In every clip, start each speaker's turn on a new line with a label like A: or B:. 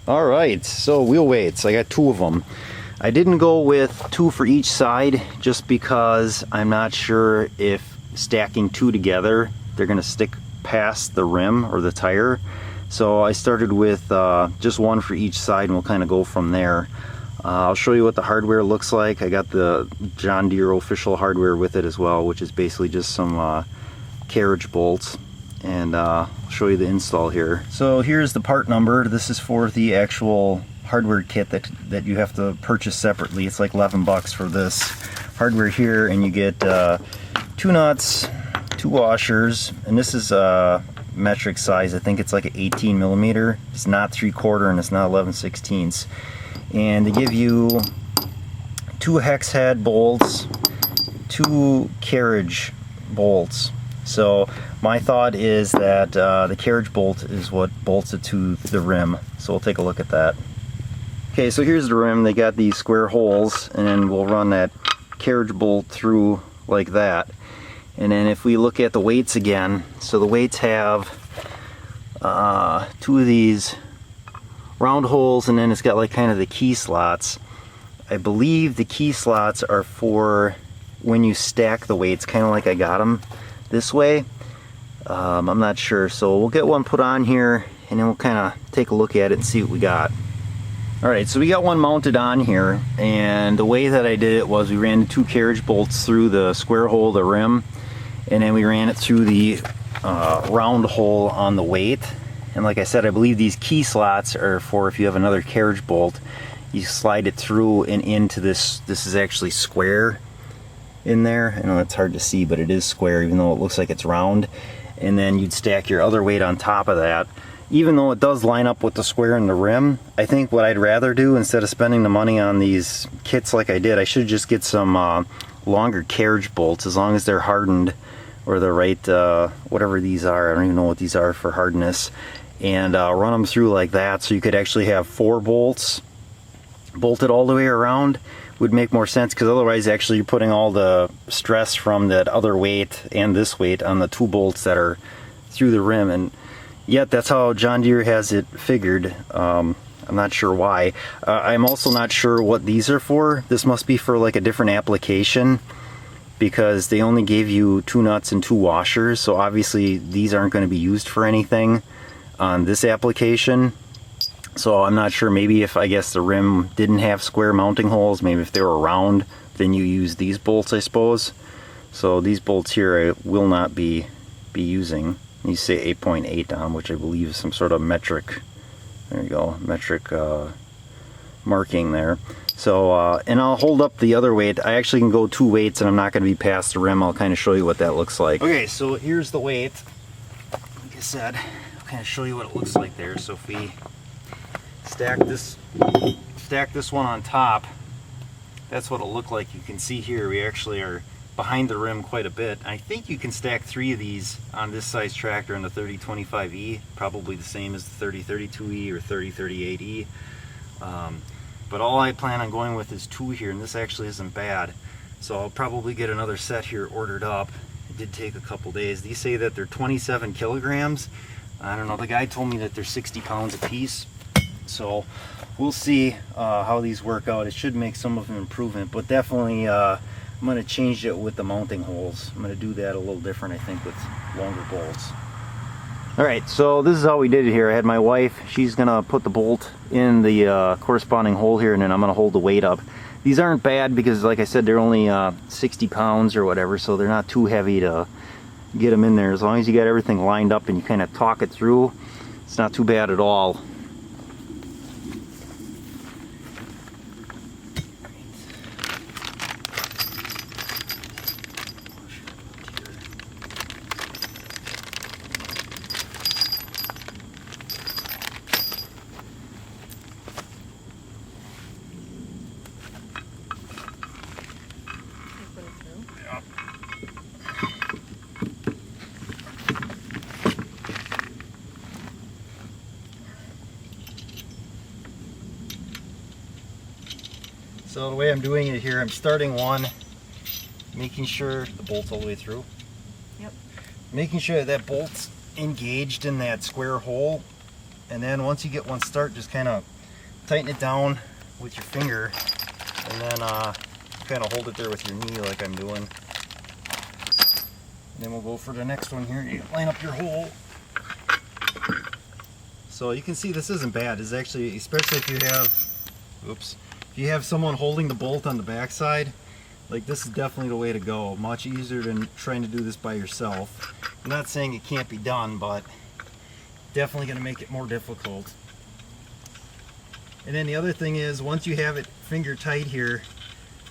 A: All right, so wheel weights, I got 2 of them. I didn't go with 2 for each side just because I'm not sure if stacking 2 together they're going to stick past the rim or the tire. So I started with just 1 for each side, and we'll kind of go from there. I'll show you what the hardware looks like. I got the John Deere official hardware with it as well, which is basically just some carriage bolts. And I'll show you the install here. So here's the part number. This is for the actual hardware kit that you have to purchase separately. It's like 11 bucks for this hardware here, and you get 2 nuts, 2 washers, and this is metric size. I think it's like an 18 millimeter. It's not 3/4 and it's not 11/16. And they give you 2 hex head bolts, 2 carriage bolts. So my thought is that the carriage bolt is what bolts it to the rim. So we'll take a look at that. Okay, so here's the rim. They got these square holes, and then we'll run that carriage bolt through like that. And then if we look at the weights again, so the weights have 2 of these round holes, and then it's got like kind of the key slots. I believe the key slots are for when you stack the weights, kind of like I got them this way. I'm not sure, so we'll get one put on here and then we'll kind of take a look at it and see what we got. Alright, so we got one mounted on here, and the way that I did it was we ran the 2 carriage bolts through the square hole of the rim, and then we ran it through the round hole on the weight. And like I said, I believe these key slots are for if you have another carriage bolt, you slide it through and into this. This is actually square in there. I know it's hard to see, but it is square even though it looks like it's round. And then you'd stack your other weight on top of that. Even though it does line up with the square in the rim, I think what I'd rather do, instead of spending the money on these kits like I did, I should just get some longer carriage bolts, as long as they're hardened, or the right, whatever these are. I don't even know what these are for hardness. And run them through like that, so you could actually have 4 bolts bolted all the way around. Would make more sense, because otherwise actually you're putting all the stress from that other weight and this weight on the 2 bolts that are through the rim. And yet that's how John Deere has it figured. I'm not sure why. I'm also not sure what these are for. This must be for like a different application, because they only gave you 2 nuts and 2 washers, so obviously these aren't going to be used for anything on this application. So I'm not sure, maybe if I guess the rim didn't have square mounting holes, maybe if they were round, then you use these bolts, I suppose. So these bolts here I will not be using. These say 8.8 on, which I believe is some sort of metric, there you go, metric marking there. So, and I'll hold up the other weight. I actually can go 2 weights and I'm not going to be past the rim. I'll kind of show you what that looks like. Okay, so here's the weight. Like I said, I'll kind of show you what it looks like there. So if we stack this one on top, that's what it'll look like. You can see here we actually are behind the rim quite a bit. I think you can stack 3 of these on this size tractor in the 3025e, probably the same as the 3032e or 3038e. But all I plan on going with is 2 here, and this actually isn't bad. So I'll probably get another set here ordered up. It did take a couple days. These say that they're 27 kilograms. I don't know, the guy told me that they're 60 pounds a piece. So we'll see how these work out. It should make some of an improvement, but definitely I'm going to change it with the mounting holes. I'm going to do that a little different, I think, with longer bolts. Alright, so this is how we did it here. I had my wife, she's going to put the bolt in the corresponding hole here, and then I'm going to hold the weight up. These aren't bad because, like I said, they're only 60 pounds or whatever, so they're not too heavy to get them in there. As long as you got everything lined up and you kind of talk it through, it's not too bad at all. So the way I'm doing it here, I'm starting one, making sure the bolt's all the way through. Yep. Making sure that bolt's engaged in that square hole, And then once you get one start, just kind of tighten it down with your finger, and then kind of hold it there with your knee like I'm doing. And then we'll go for the next one here. You line up your hole. So you can see this isn't bad. It's actually, especially if you have, oops, if you have someone holding the bolt on the backside, like this is definitely the way to go. Much easier than trying to do this by yourself. I'm not saying it can't be done, but definitely going to make it more difficult. And then the other thing is, once you have it finger tight here,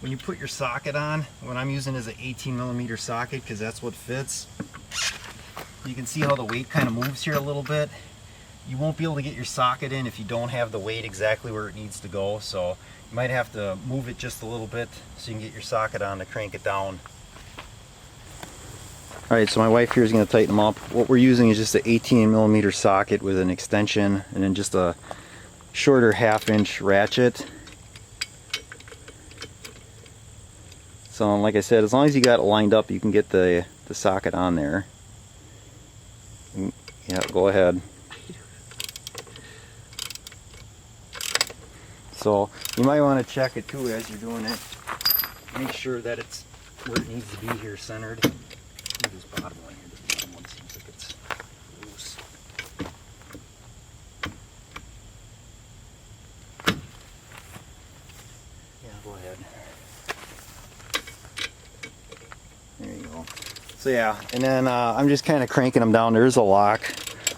A: when you put your socket on, what I'm using is an 18mm socket because that's what fits. You can see how the weight kind of moves here a little bit. You won't be able to get your socket in if you don't have the weight exactly where it needs to go, so you might have to move it just a little bit so you can get your socket on to crank it down. Alright, so my wife here is going to tighten them up. What we're using is just an 18mm socket with an extension and then just a shorter 1/2-inch ratchet. So like I said, as long as you got it lined up, you can get the socket on there. Yeah, go ahead. So you might want to check it too as you're doing it. Make sure that it's where it needs to be here, centered. This bottom one here, this bottom one seems like it's loose. Yeah, go ahead. There you go. So yeah, and then I'm just kind of cranking them down. There's a lock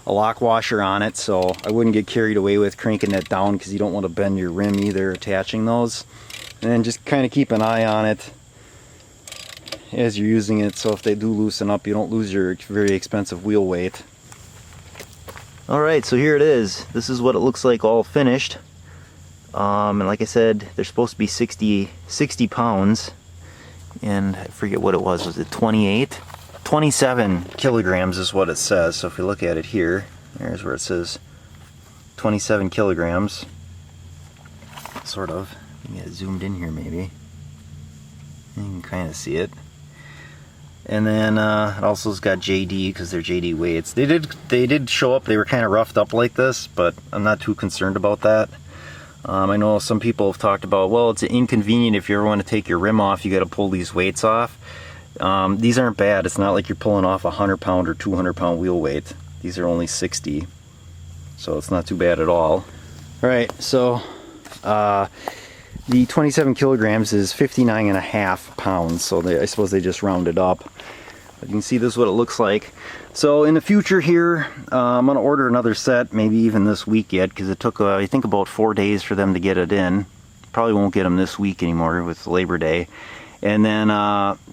A: washer on it, so I wouldn't get carried away with cranking that down because you don't want to bend your rim either attaching those. And then just kind of keep an eye on it as you're using it, so if they do loosen up, you don't lose your very expensive wheel weight. Alright, so here it is. This is what it looks like all finished. And like I said, they're supposed to be 60 pounds. And I forget what it was it 28? 27 kilograms is what it says. So if you look at it here, there's where it says 27 kilograms. Sort of. Get it zoomed in here maybe. You can kind of see it. And then it also has got JD because they're JD weights. They did show up. They were kind of roughed up like this, but I'm not too concerned about that. I know some people have talked about, well, it's inconvenient if you ever want to take your rim off, you got to pull these weights off. These aren't bad. It's not like you're pulling off a 100-pound or 200-pound wheel weight. These are only 60, so it's not too bad at all. All right, so the 27 kilograms is 59.5 pounds, so I suppose they just rounded up. But you can see this is what it looks like. So in the future here, I'm going to order another set, maybe even this week yet, because it took, I think, about 4 days for them to get it in. Probably won't get them this week anymore with Labor Day. And then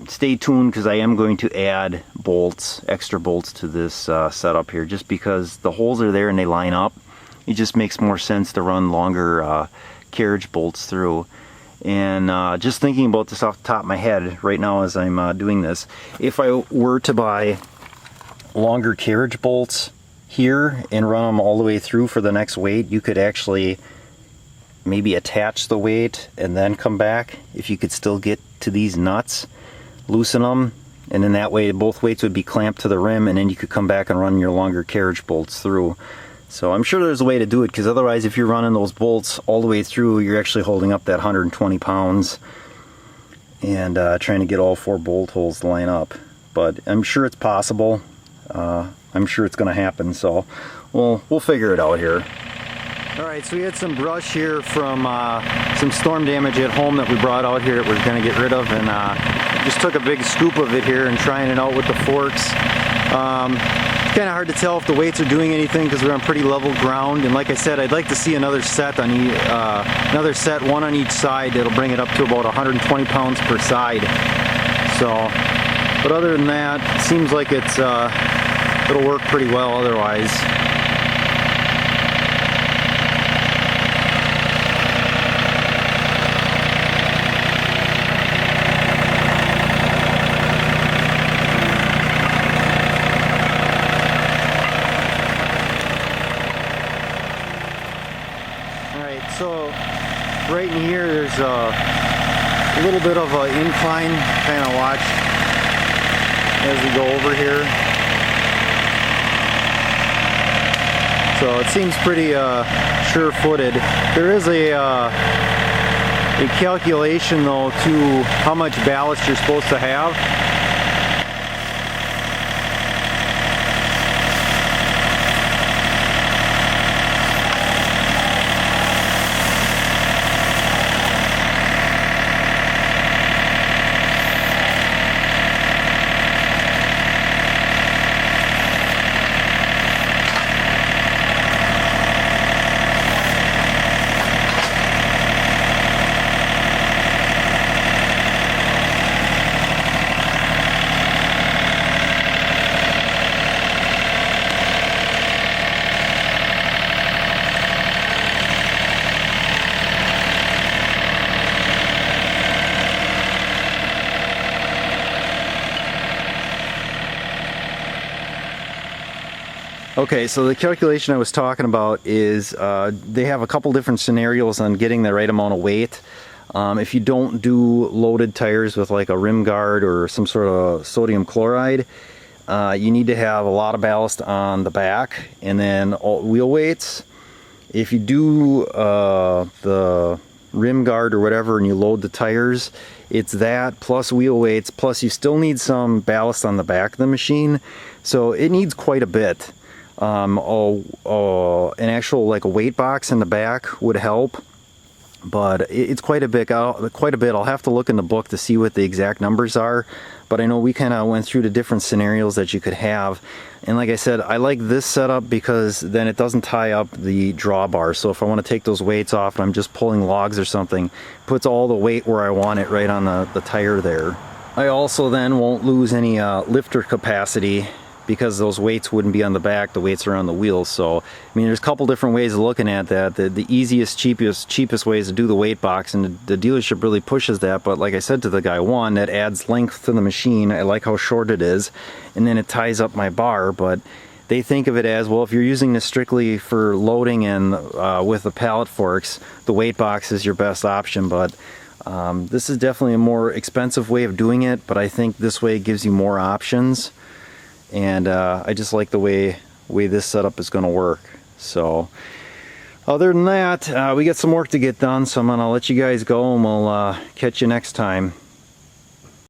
A: stay tuned, because I am going to add bolts, extra bolts to this setup here, just because the holes are there and they line up. It just makes more sense to run longer carriage bolts through. And just thinking about this off the top of my head right now as I'm doing this, if I were to buy longer carriage bolts here and run them all the way through for the next weight, you could actually maybe attach the weight and then come back. If you could still get to these nuts, loosen them, and then that way both weights would be clamped to the rim, and then you could come back and run your longer carriage bolts through. So I'm sure there's a way to do it, because otherwise if you're running those bolts all the way through, you're actually holding up that 120 pounds and trying to get all 4 bolt holes to line up. But I'm sure it's possible. I'm sure it's going to happen, so we'll figure it out here. Alright, so we had some brush here from some storm damage at home that we brought out here that we're going to get rid of, and just took a big scoop of it here and trying it out with the forks. It's kind of hard to tell if the weights are doing anything because we're on pretty level ground, and like I said, I'd like to see another set on one on each side that'll bring it up to about 120 pounds per side. So, but other than that, it seems like it'll work pretty well otherwise. So right in here there's a little bit of an incline, kind of watch as we go over here. So it seems pretty sure-footed. There is a calculation though to how much ballast you're supposed to have. Okay, so the calculation I was talking about is they have a couple different scenarios on getting the right amount of weight. If you don't do loaded tires with like a rim guard or some sort of sodium chloride, you need to have a lot of ballast on the back and then wheel weights. If you do the rim guard or whatever and you load the tires, it's that plus wheel weights, plus you still need some ballast on the back of the machine. So it needs quite a bit. An actual like a weight box in the back would help, but it's quite a bit. I'll have to look in the book to see what the exact numbers are, but I know we kind of went through the different scenarios that you could have. And like I said, I like this setup because then it doesn't tie up the drawbar. So if I want to take those weights off and I'm just pulling logs or something, it puts all the weight where I want it, right on the tire there. I also then won't lose any lifter capacity because those weights wouldn't be on the back, the weights are on the wheels. So, I mean, there's a couple different ways of looking at that. The easiest, cheapest way is to do the weight box, and the dealership really pushes that. But like I said to the guy, one, that adds length to the machine. I like how short it is, and then it ties up my bar. But they think of it as, well, if you're using this strictly for loading and with the pallet forks, the weight box is your best option. But this is definitely a more expensive way of doing it, but I think this way it gives you more options. And I just like the way this setup is going to work. So other than that, we got some work to get done, so I'm going to let you guys go, and we'll catch you next time.